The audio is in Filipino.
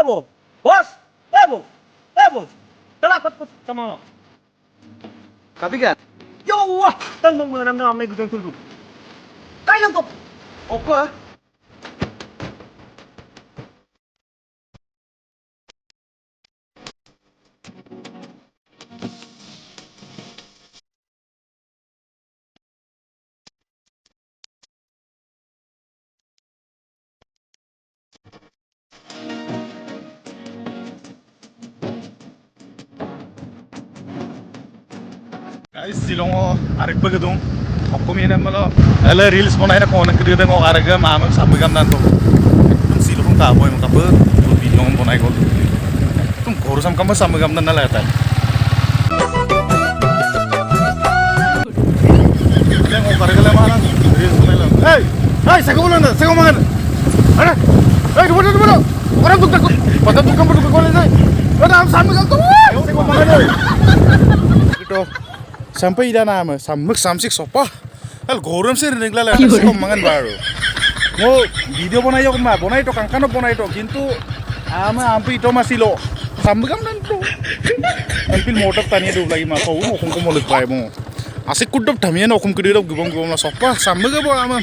Vamos! Boss! Vamos! Vamos! Talapat po sama. Kabigat. Yo! Tanong mo na may gustong tulog. Kaya ko! Opo ah. Guys, silong ko arik bagadong. Ako mina malo. Ala reels mo na ina ko nang Kedide Ngok Hamem sabagam nan to. Tum silong taboy mo kapag video mo na ko. Tum korusam kama sabagam nan nalata. Yang ko karagala mana reels mo lang. Hey! Hey, sago mangan. Ara! Hey, dulu. Orang tuh takut. Patah tukang berdua ko lang. Ada sabagam to. Sago mangan. Ito. Sampai ida nama samuk samsik sopa al goram se nigla la ko mangan baru mo video bonai ko ma bonai to kankano bonai to kintu ama ampi to masilo samugam nan to ampil motor tani do lagi ma ko mo ko mo lik pai mo asik kudop thamia no kum kidop gubom la sopa samuga bo ama